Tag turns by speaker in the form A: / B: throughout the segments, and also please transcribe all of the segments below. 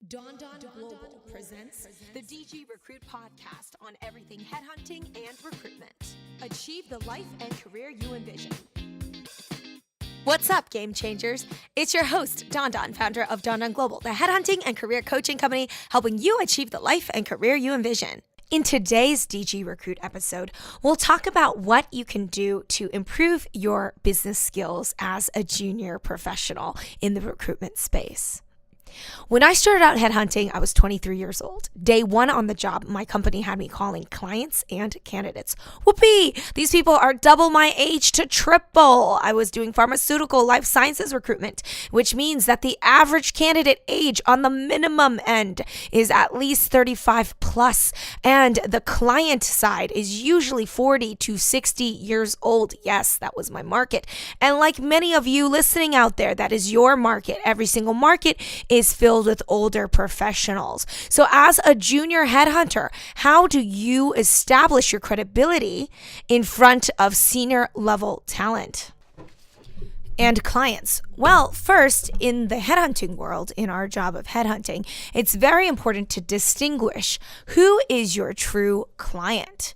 A: Don Global presents the DG Recruit podcast on everything headhunting and recruitment. Achieve the life and career you envision. What's up, game changers? It's your host, Don, founder of Don Global, the headhunting and career coaching company helping you achieve the life and career you envision. In today's DG Recruit episode, we'll talk about what you can do to improve your business skills as a junior professional in the recruitment space. When I started out headhunting, I was 23 years old. Day one on the job, my company had me calling clients and candidates. Whoopee! These people are double my age to triple. I was doing pharmaceutical life sciences recruitment, which means that the average candidate age on the minimum end is at least 35 plus, and the client side is usually 40 to 60 years old. Yes, that was my market. And like many of you listening out there, that is your market. Every single market is filled with older professionals. So as a junior headhunter, how do you establish your credibility in front of senior level talent and clients? Well, first, in the headhunting world, in our job of headhunting, it's very important to distinguish who is your true client.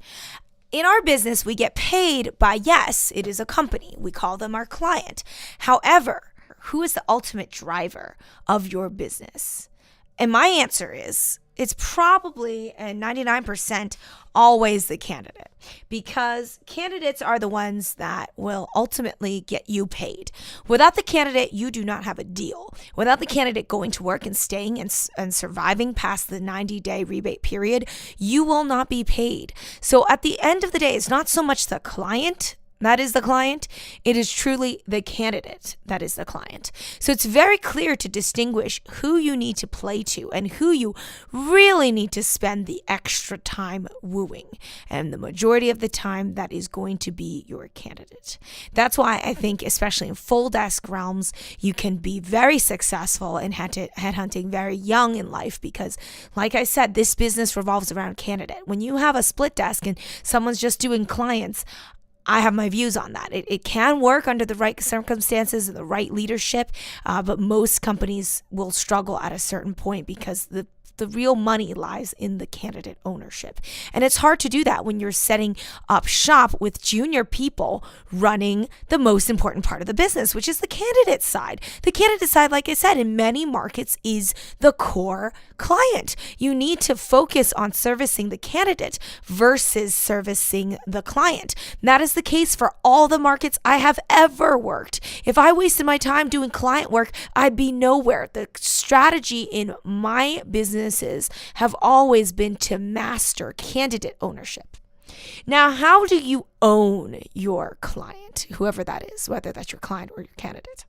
A: In our business, we get paid by, yes, it is a company. We call them our client. However, who is the ultimate driver of your business? And my answer is, it's probably, and 99%, always the candidate, because candidates are the ones that will ultimately get you paid. Without the candidate, you do not have a deal. Without the candidate going to work and staying and surviving past the 90-day rebate period, you will not be paid. So at the end of the day, it's not so much the client that is the client, it is truly the candidate that is the client. So it's very clear to distinguish who you need to play to and who you really need to spend the extra time wooing. And the majority of the time, that is going to be your candidate. That's why I think, especially in full desk realms, you can be very successful in headhunting very young in life because, like I said, this business revolves around candidate. When you have a split desk and someone's just doing clients, I have my views on that. It can work under the right circumstances and the right leadership, but most companies will struggle at a certain point because the real money lies in the candidate ownership. And it's hard to do that when you're setting up shop with junior people running the most important part of the business, which is the candidate side. The candidate side, like I said, in many markets is the core client. You need to focus on servicing the candidate versus servicing the client. That is the case for all the markets I have ever worked. If I wasted my time doing client work, I'd be nowhere. The strategy in my businesses have always been to master candidate ownership. Now, how do you own your client, whoever that is, whether that's your client or your candidate?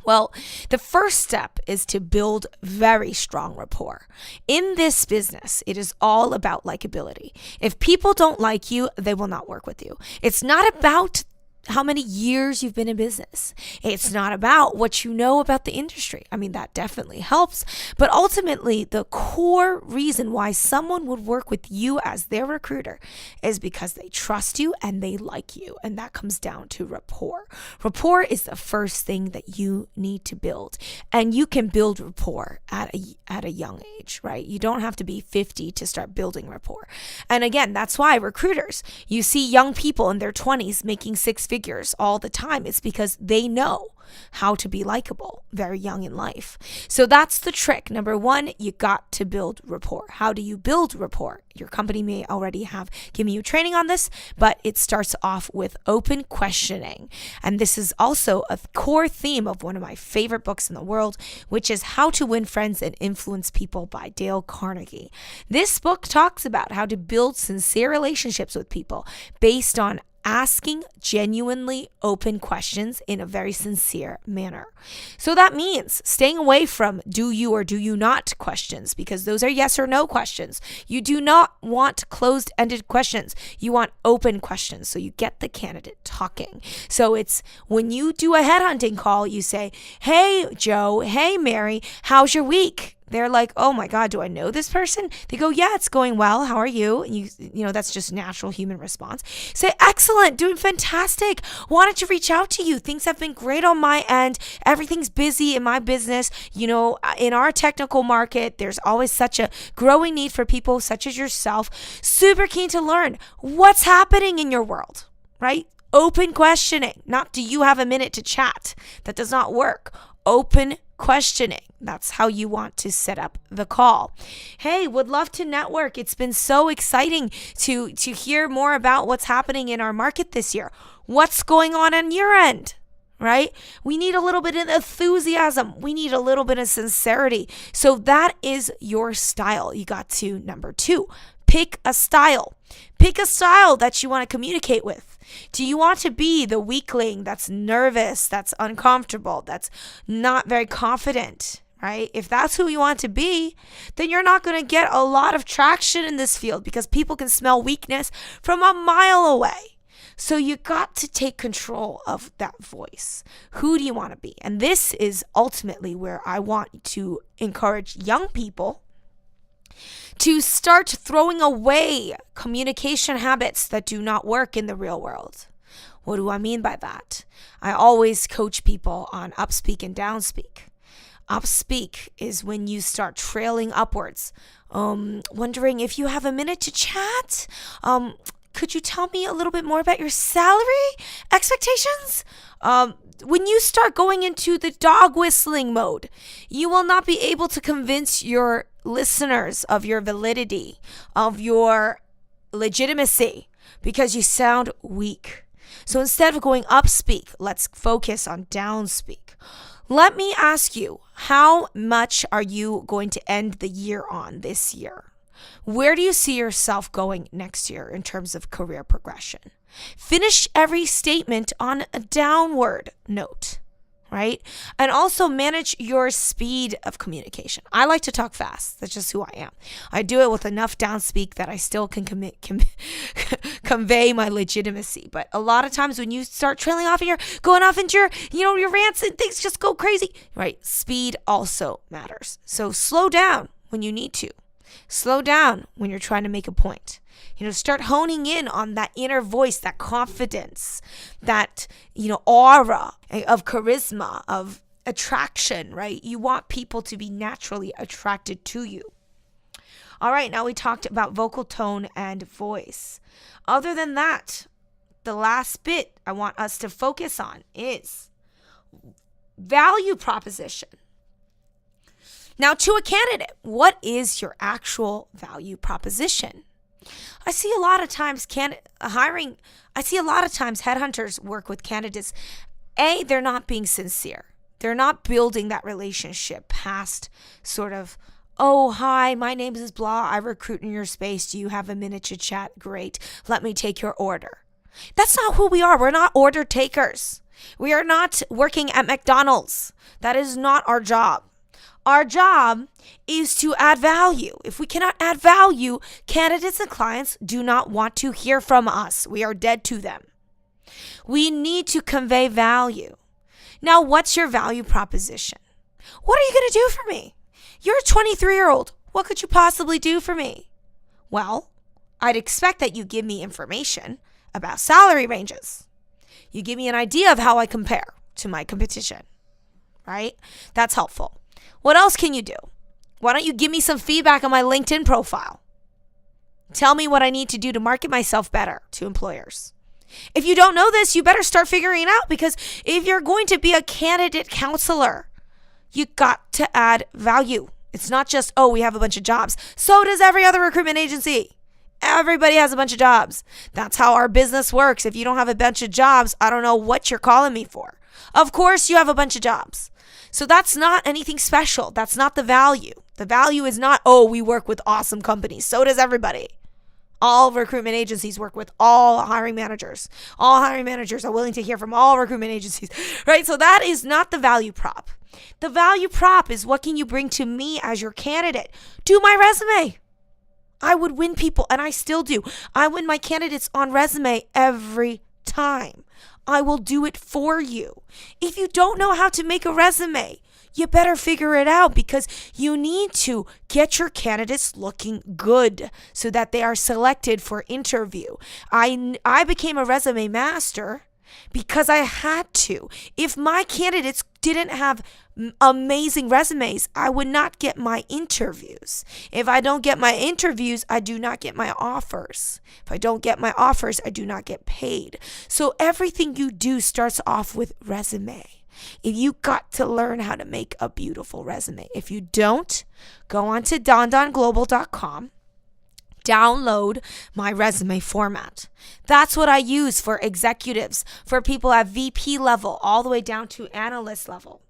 A: Well, the first step is to build very strong rapport. In this business, it is all about likability. If people don't like you, they will not work with you. It's not about how many years you've been in business. It's not about what you know about the industry. I mean, that definitely helps. But ultimately, the core reason why someone would work with you as their recruiter is because they trust you and they like you. And that comes down to rapport. Rapport is the first thing that you need to build. And you can build rapport at a young age, right? You don't have to be 50 to start building rapport. And again, that's why recruiters, you see young people in their 20s making six figures all the time. It's because they know how to be likable very young in life. So that's the trick. Number one, you got to build rapport. How do you build rapport? Your company may already have given you training on this, but it starts off with open questioning. And this is also a core theme of one of my favorite books in the world, which is How to Win Friends and Influence People by Dale Carnegie. This book talks about how to build sincere relationships with people based on asking genuinely open questions in a very sincere manner. So that means staying away from do you or do you not questions, because those are yes or no questions. You do not want closed-ended questions. You want open questions so you get the candidate talking. So it's when you do a headhunting call, you say, hey, Joe, hey, Mary, how's your week?
B: They're like, oh my God, do I know this person? They go, yeah, it's going well. How are you? And you know, that's just natural human response. Say, excellent, doing fantastic. Wanted to reach out to you. Things have been great on my end. Everything's busy in my business. You know, in our technical market, there's always such a growing need for people such as yourself. Super keen to learn what's happening in your world, right? Open questioning, not do you have a minute to chat? That does not work. Open questioning. That's how you want to set up the call. Hey, would love to network. It's been so exciting to hear more about what's happening in our market this year. What's going on your end, right? We need a little bit of enthusiasm. We need a little bit of sincerity. So that is your style. You got to number 2, pick a style. Pick a style that you want to communicate with. Do you want to be the weakling that's nervous, that's uncomfortable, that's not very confident, right? If that's who you want to be, then you're not going to get a lot of traction in this field because people can smell weakness from a mile away. So you got to take control of that voice. Who do you want to be? And this is ultimately where I want to encourage young people to start throwing away communication habits that do not work in the real world. What do I mean by that? I always coach people on upspeak and downspeak. Upspeak is when you start trailing upwards, wondering if you have a minute to chat. Could you tell me a little bit more about your salary expectations? When you start going into the dog whistling mode, you will not be able to convince your listeners of your validity, of your legitimacy, because you sound weak. So instead of going upspeak, let's focus on downspeak. Let me ask you, how much are you going to end the year on this year? Where do you see yourself going next year in terms of career progression? Finish every statement on a downward note, right? And also manage your speed of communication. I like to talk fast. That's just who I am. I do it with enough downspeak that I still can convey my legitimacy. But a lot of times when you start trailing off and you're going off into your rants and things just go crazy, right? Speed also matters. So slow down when you need to. Slow down when you're trying to make a point. Start honing in on that inner voice, that confidence, that, aura of charisma, of attraction, right? You want people to be naturally attracted to you. All right, now we talked about vocal tone and voice. Other than that, the last bit I want us to focus on is value proposition. Now, to a candidate, what is your actual value proposition? I see a lot of times headhunters work with candidates. They're not being sincere. They're not building that relationship past sort of, oh, hi, my name is blah. I recruit in your space. Do you have a minute to chat? Great. Let me take your order. That's not who we are. We're not order takers. We are not working at McDonald's. That is not our job. Our job is to add value. If we cannot add value, candidates and clients do not want to hear from us. We are dead to them. We need to convey value. Now, what's your value proposition? What are you going to do for me? You're a 23-year-old. What could you possibly do for me? Well, I'd expect that you give me information about salary ranges. You give me an idea of how I compare to my competition, right? That's helpful. What else can you do? Why don't you give me some feedback on my LinkedIn profile? Tell me what I need to do to market myself better to employers. If you don't know this, you better start figuring it out, because if you're going to be a candidate counselor, you got to add value. It's not just, oh, we have a bunch of jobs. So does every other recruitment agency. Everybody has a bunch of jobs. That's how our business works. If you don't have a bunch of jobs, I don't know what you're calling me for. Of course you have a bunch of jobs. So that's not anything special. That's not the value. The value is not, oh, we work with awesome companies. So does everybody. All recruitment agencies work with all hiring managers. All hiring managers are willing to hear from all recruitment agencies, right? So that is not the value prop. The value prop is, what can you bring to me as your candidate? Do my resume. I would win people, and I still do. I win my candidates on resume every time. I will do it for you. If you don't know how to make a resume, you better figure it out because you need to get your candidates looking good so that they are selected for interview. I became a resume master because I had to. If my candidates didn't have amazing resumes, I would not get my interviews. If I don't get my interviews, I do not get my offers. If I don't get my offers, I do not get paid. So everything you do starts off with resume. If you got to learn how to make a beautiful resume. If you don't, go on to dondonglobal.com. Download my resume format. That's what I use for executives, for people at VP level, all the way down to analyst level.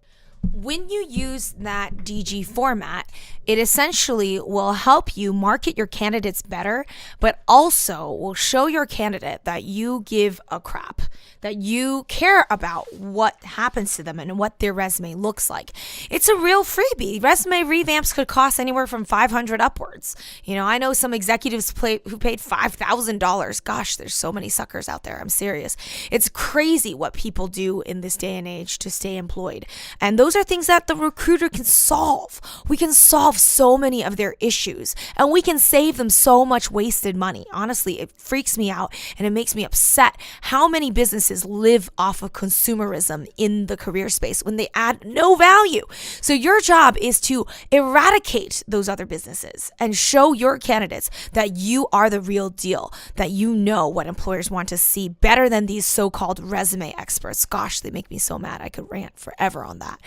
B: When you use that DG format, it essentially will help you market your candidates better, but also will show your candidate that you give a crap, that you care about what happens to them and what their resume looks like. It's a real freebie. Resume revamps could cost anywhere from $500 upwards. I know some executives who paid $5,000. Gosh, there's so many suckers out there. I'm serious. It's crazy what people do in this day and age to stay employed. And those are things that the recruiter can solve. We can solve so many of their issues and we can save them so much wasted money. Honestly, it freaks me out and it makes me upset how many businesses live off of consumerism in the career space when they add no value. So your job is to eradicate those other businesses and show your candidates that you are the real deal, that you know what employers want to see better than these so-called resume experts. Gosh, they make me so mad. I could rant forever on that.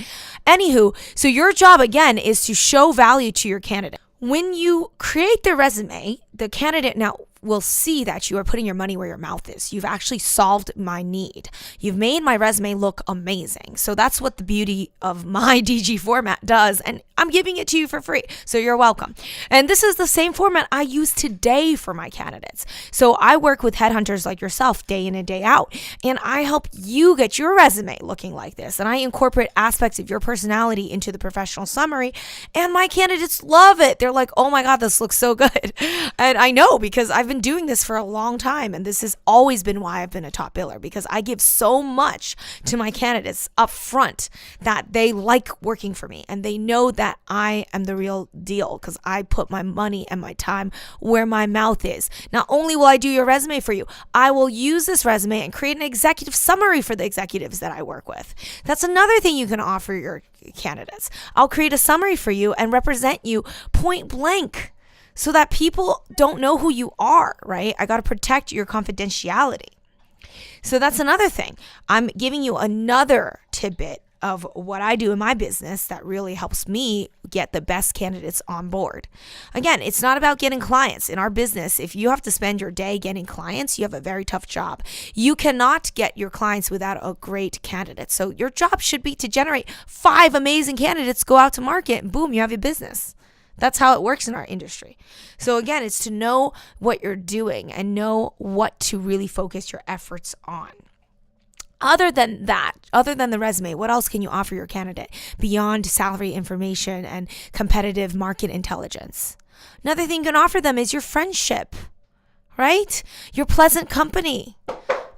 B: Anywho, so your job again is to show value to your candidate. When you create the resume, the candidate now will see that you are putting your money where your mouth is. You've actually solved my need. You've made my resume look amazing. So that's what the beauty of my DG format does. And I'm giving it to you for free. So you're welcome. And this is the same format I use today for my candidates. So I work with headhunters like yourself day in and day out. And I help you get your resume looking like this. And I incorporate aspects of your personality into the professional summary. And my candidates love it. They're like, oh my God, this looks so good. And I know because I've been doing this for a long time, and this has always been why I've been a top biller, because I give so much to my candidates up front that they like working for me and they know that I am the real deal because I put my money and my time where my mouth is. Not only will I do your resume for you, I will use this resume and create an executive summary for the executives that I work with. That's another thing you can offer your candidates. I'll create a summary for you and represent you point blank, so that people don't know who you are, right? I got to protect your confidentiality. So that's another thing. I'm giving you another tidbit of what I do in my business that really helps me get the best candidates on board. Again, it's not about getting clients. In our business, if you have to spend your day getting clients, you have a very tough job. You cannot get your clients without a great candidate. So your job should be to generate 5 amazing candidates, go out to market, and boom, you have your business. That's how it works in our industry. So again, it's to know what you're doing and know what to really focus your efforts on. Other than that, other than the resume, what else can you offer your candidate beyond salary information and competitive market intelligence? Another thing you can offer them is your friendship, right? Your pleasant company.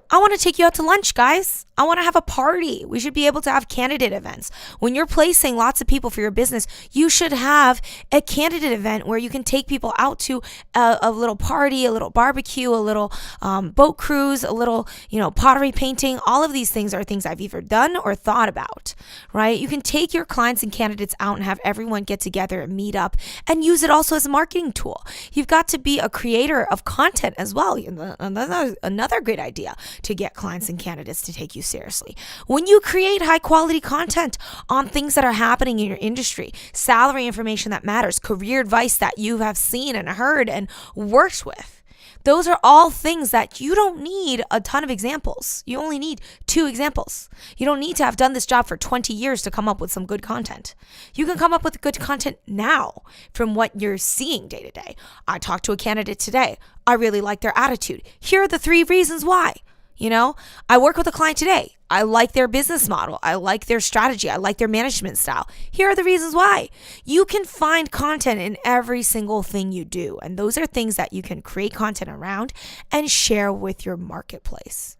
B: I want to take you out to lunch, guys. I want to have a party. We should be able to have candidate events. When you're placing lots of people for your business, you should have a candidate event where you can take people out to a little party, a little barbecue, a little boat cruise, a little, pottery painting. All of these things are things I've either done or thought about, right? You can take your clients and candidates out and have everyone get together and meet up and use it also as a marketing tool. You've got to be a creator of content as well. Another great idea to get clients and candidates to take you seriously. When you create high quality content on things that are happening in your industry, salary information that matters, career advice that you have seen and heard and worked with, those are all things that you don't need a ton of examples. You only need 2 examples. You don't need to have done this job for 20 years to come up with some good content. You can come up with good content now from what you're seeing day to day. I talked to a candidate today. I really like their attitude. Here are the 3 reasons why. I work with a client today. I like their business model. I like their strategy. I like their management style. Here are the reasons why. You can find content in every single thing you do. And those are things that you can create content around and share with your marketplace.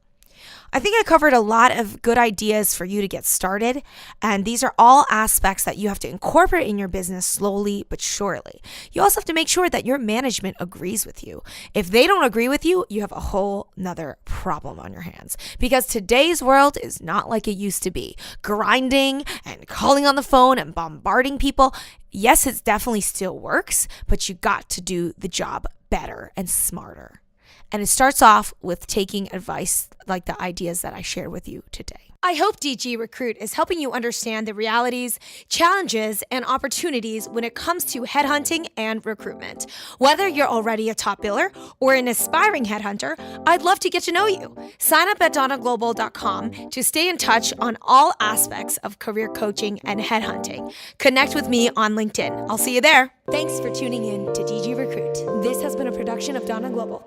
B: I think I covered a lot of good ideas for you to get started, and these are all aspects that you have to incorporate in your business slowly but surely. You also have to make sure that your management agrees with you. If they don't agree with you, you have a whole nother problem on your hands, because today's world is not like it used to be. Grinding and calling on the phone and bombarding people. Yes, it definitely still works, but you got to do the job better and smarter. And it starts off with taking advice like the ideas that I shared with you today. I hope DG Recruit is helping you understand the realities, challenges, and opportunities when it comes to headhunting and recruitment. Whether you're already a top biller or an aspiring headhunter, I'd love to get to know you. Sign up at donnaglobal.com to stay in touch on all aspects of career coaching and headhunting. Connect with me on LinkedIn. I'll see you there. Thanks for tuning in to DG Recruit. This has been a production of Donna Global.